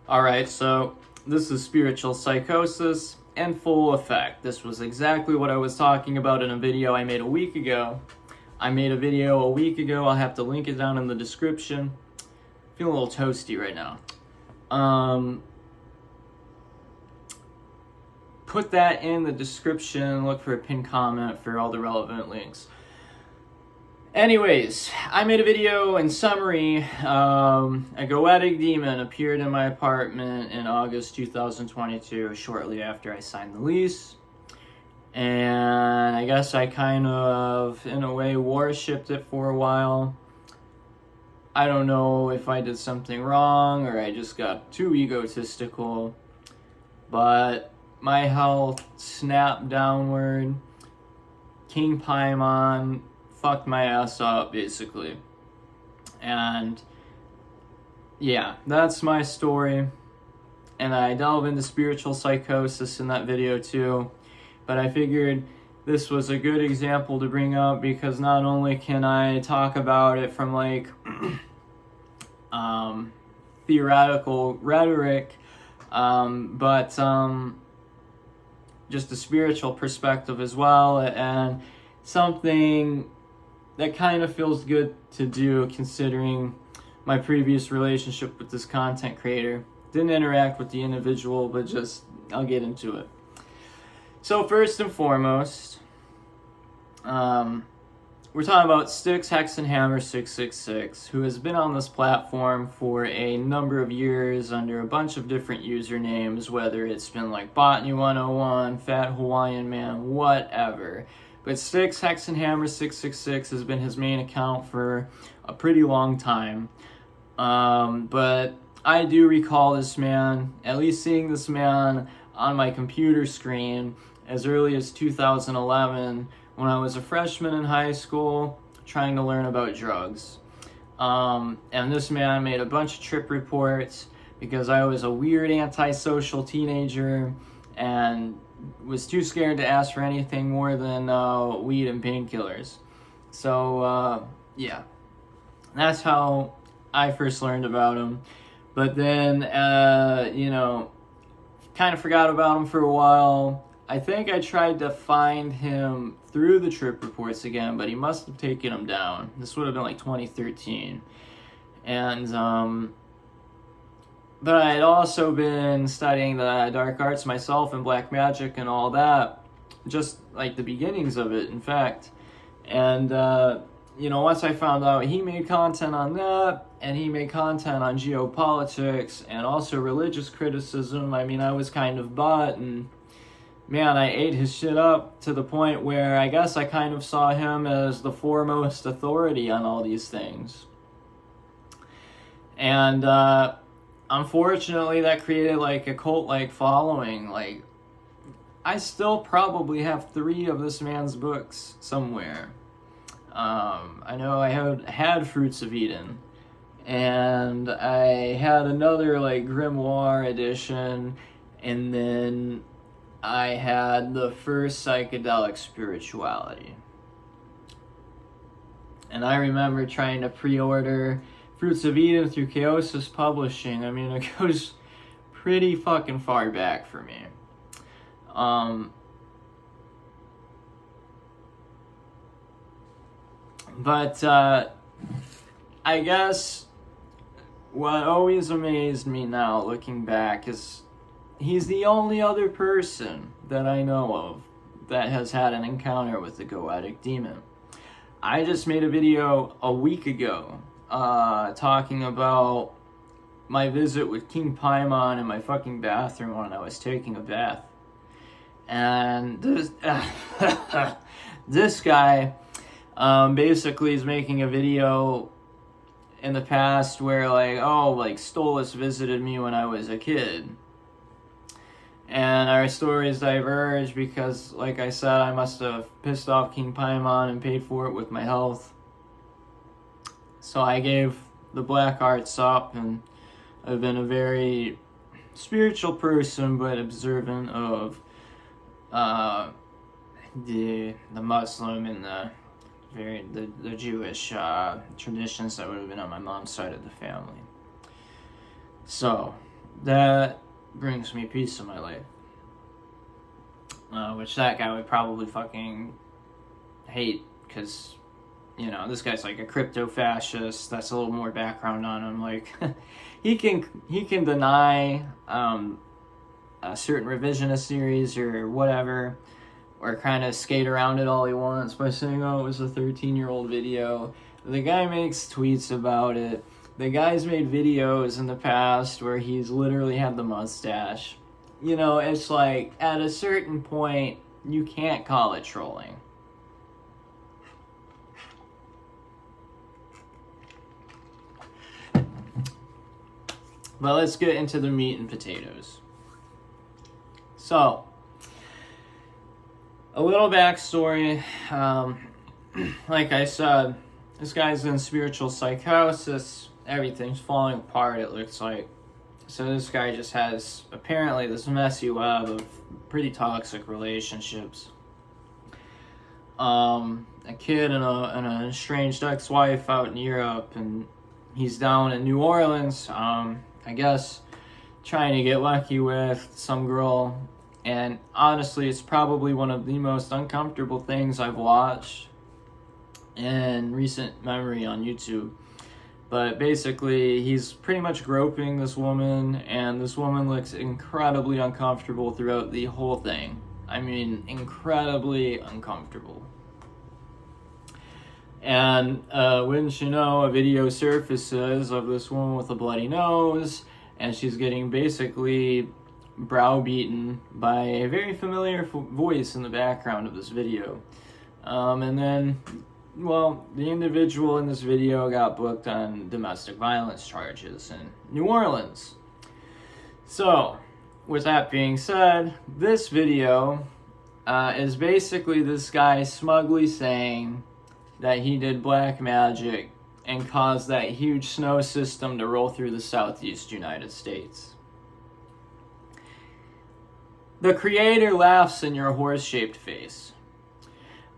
Alright, so this is spiritual psychosis in full effect. This was exactly what I was talking about in a video I made a week ago. I'll have to link it down in the description. Feeling a little toasty right now. Put that in the description. Look for a pinned comment for all the relevant links. Anyways, I made a video in summary. A goetic demon appeared in my apartment in August 2022, shortly after I signed the lease. And I guess I kind of, in a way, worshipped it for a while. I don't know if I did something wrong or I just got too egotistical, but my health snapped downward. King Paimon fucked my ass up, basically. And yeah, that's my story. And I delve into spiritual psychosis in that video too. But I figured this was a good example to bring up because not only can I talk about it from like theoretical rhetoric, but just a spiritual perspective as well, and something that kind of feels good to do considering my previous relationship with this content creator. Didn't interact with the individual, but just, I'll get into it. So first and foremost, we're talking about Styx Hexenhammer 666, who has been on this platform for a number of years under a bunch of different usernames, whether it's been like Botany 101, Fat Hawaiian Man, whatever. But Styx Hexenhammer 666 has been his main account for a pretty long time. But I do recall this man, at least seeing this man on my computer screen as early as 2011 when I was a freshman in high school trying to learn about drugs. And this man made a bunch of trip reports because I was a weird antisocial teenager and was too scared to ask for anything more than weed and painkillers. So yeah, that's how I first learned about him. But then, kind of forgot about him for a while. I think I tried to find him through the trip reports again, but he must have taken him down. This would have been like 2013. And, but I had also been studying the dark arts myself and black magic and all that, just like the beginnings of it, in fact. And, once I found out he made content on that, and he made content on geopolitics and also religious criticism, I mean, I was kind of bought, and man, I ate his shit up to the point where I guess I kind of saw him as the foremost authority on all these things. And, unfortunately, that created like a cult-like following. Like, I still probably have 3 of this man's books somewhere. I know I had Fruits of Eden, and I had another like grimoire edition, and then I had the first Psychedelic Spirituality. And I remember trying to pre-order Fruits of Eden through Psychosis Publishing. I mean, it goes pretty fucking far back for me. But I guess what always amazed me now, looking back, is he's the only other person that I know of that has had an encounter with the goetic demon. I just made a video a week ago talking about my visit with King Paimon in my fucking bathroom when I was taking a bath. And this guy basically is making a video in the past where like, Stolas visited me when I was a kid. And our stories diverge because, like I said, I must have pissed off King Paimon and paid for it with my health. So I gave the black arts up, and I've been a very spiritual person, but observant of the Muslim and the Jewish traditions that would have been on my mom's side of the family. So that brings me peace in my life. Which that guy would probably fucking hate, because, you know, this guy's like a crypto fascist. That's a little more background on him. Like, he can deny a certain revisionist theories or whatever, or kind of skate around it all he wants by saying, oh, it was a 13-year-old video. The guy makes tweets about it. The guy's made videos in the past where he's literally had the mustache. You know, it's like, at a certain point, you can't call it trolling. But let's get into the meat and potatoes. So, a little backstory. Like I said, this guy's in spiritual psychosis. Everything's falling apart, it looks like. So this guy just has, apparently, this messy web of pretty toxic relationships. A kid and an estranged ex-wife out in Europe, and he's down in New Orleans, I guess, trying to get lucky with some girl. And honestly, it's probably one of the most uncomfortable things I've watched in recent memory on YouTube. But basically, he's pretty much groping this woman, and this woman looks incredibly uncomfortable throughout the whole thing. I mean, incredibly uncomfortable. And wouldn't you know, a video surfaces of this woman with a bloody nose, and she's getting basically browbeaten by a very familiar voice in the background of this video. And then, well, the individual in this video got booked on domestic violence charges in New Orleans. So, with that being said, this video is basically this guy smugly saying that he did black magic and caused that huge snow system to roll through the southeast United States. The creator laughs in your horse-shaped face.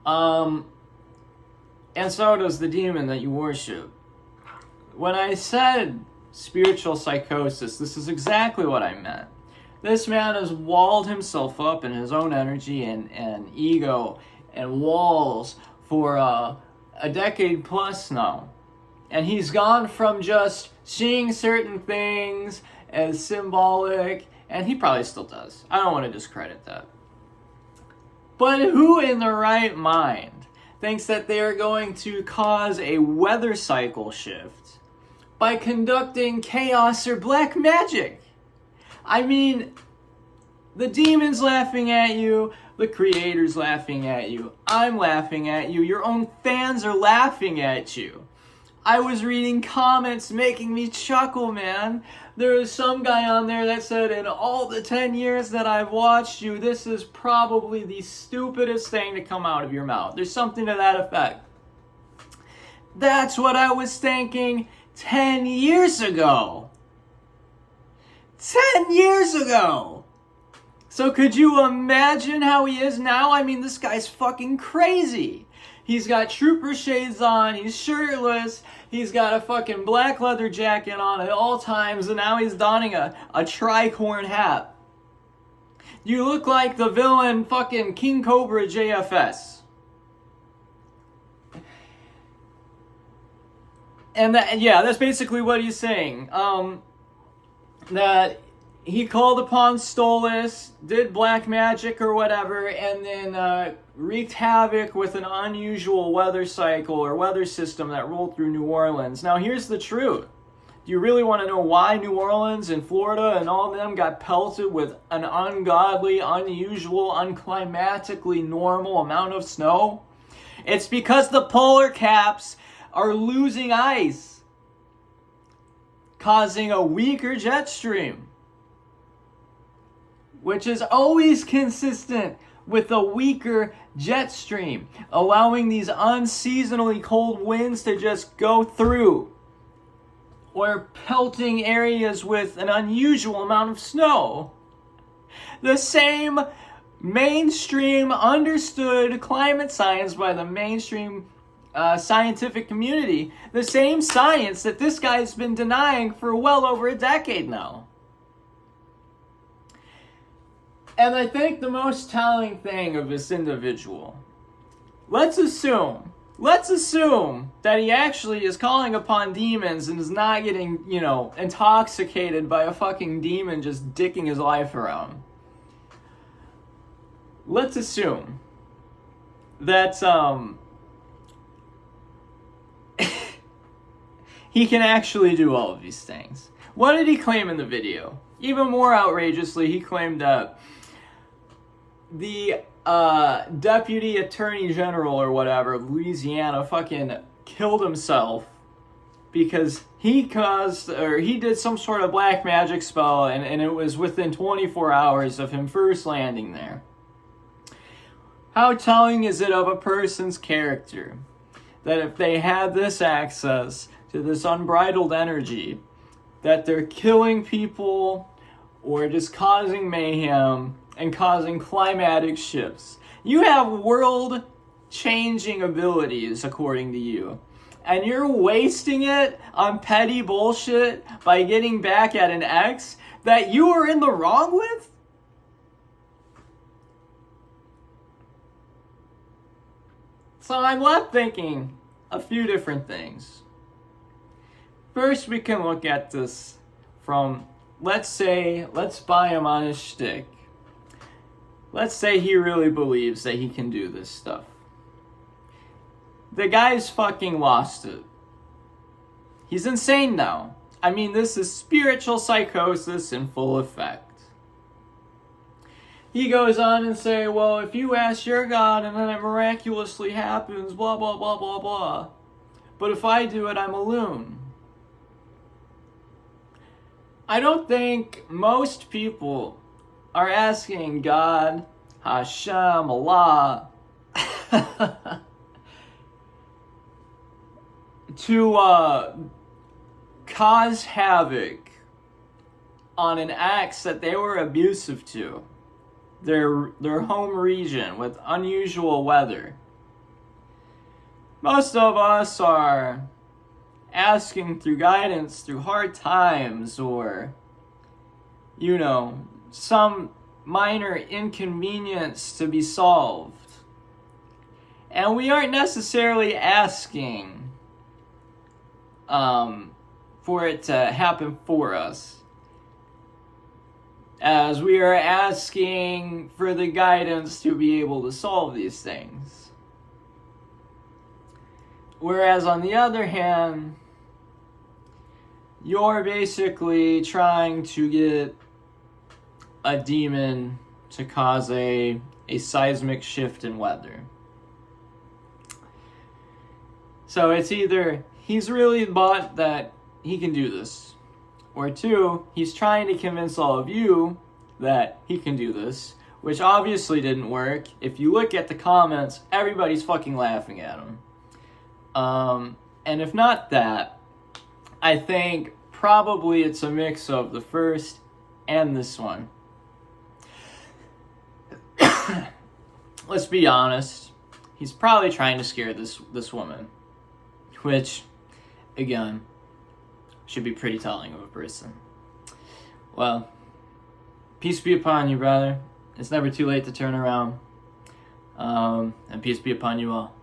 And so does the demon that you worship. When I said spiritual psychosis, this is exactly what I meant. This man has walled himself up in his own energy and ego and walls for a decade plus now. And he's gone from just seeing certain things as symbolic, and he probably still does. I don't want to discredit that. But who in their right mind thinks that they are going to cause a weather cycle shift by conducting chaos or black magic? I mean, the demon's laughing at you, the creator's laughing at you, I'm laughing at you, your own fans are laughing at you. I was reading comments making me chuckle, man. There was some guy on there that said, in all the 10 years that I've watched you, this is probably the stupidest thing to come out of your mouth. There's something to that effect. That's what I was thinking 10 years ago. 10 years ago! So could you imagine how he is now? I mean, this guy's fucking crazy. He's got trooper shades on, he's shirtless, he's got a fucking black leather jacket on at all times, and now he's donning a tricorn hat. You look like the villain fucking King Cobra JFS. And that's basically what he's saying. That he called upon Stolas, did black magic or whatever, and then wreaked havoc with an unusual weather cycle or weather system that rolled through New Orleans. Now, here's the truth. Do you really want to know why New Orleans and Florida and all of them got pelted with an ungodly, unusual, unclimatically normal amount of snow? It's because the polar caps are losing ice, causing a weaker jet stream, which is always consistent with a weaker jet stream, allowing these unseasonally cold winds to just go through, or pelting areas with an unusual amount of snow. The same mainstream understood climate science by the mainstream scientific community, the same science that this guy's been denying for well over a decade now. And I think the most telling thing of this individual, let's assume that he actually is calling upon demons and is not getting, intoxicated by a fucking demon just dicking his life around. Let's assume that, he can actually do all of these things. What did he claim in the video? Even more outrageously, he claimed that the deputy attorney general or whatever of Louisiana fucking killed himself because he did some sort of black magic spell, and it was within 24 hours of him first landing there. How telling is it of a person's character that if they had this access to this unbridled energy, that they're killing people or just causing mayhem and causing climatic shifts? You have world-changing abilities, according to you, and you're wasting it on petty bullshit by getting back at an ex that you were in the wrong with? So I'm left thinking a few different things. First, we can look at this from, let's buy him on his shtick. Let's say he really believes that he can do this stuff. The guy's fucking lost it. He's insane now. I mean, this is spiritual psychosis in full effect. He goes on and say, well, if you ask your God and then it miraculously happens, blah, blah, blah, blah, blah. But if I do it, I'm a loon. I don't think most people are asking God, Hashem, Allah, to cause havoc on an ex that they were abusive to, their home region with unusual weather. Most of us are asking through guidance through hard times or, some minor inconvenience to be solved. And we aren't necessarily asking for it to happen for us, as we are asking for the guidance to be able to solve these things. Whereas on the other hand, you're basically trying to get a demon to cause a seismic shift in weather. So it's either he's really bought that he can do this, or two, he's trying to convince all of you that he can do this, which obviously didn't work. If you look at the comments, everybody's fucking laughing at him. And if not that, I think probably it's a mix of the first and this one. Let's be honest. He's probably trying to scare this woman, which, again, should be pretty telling of a person. Well, peace be upon you, brother. It's never too late to turn around. And peace be upon you all.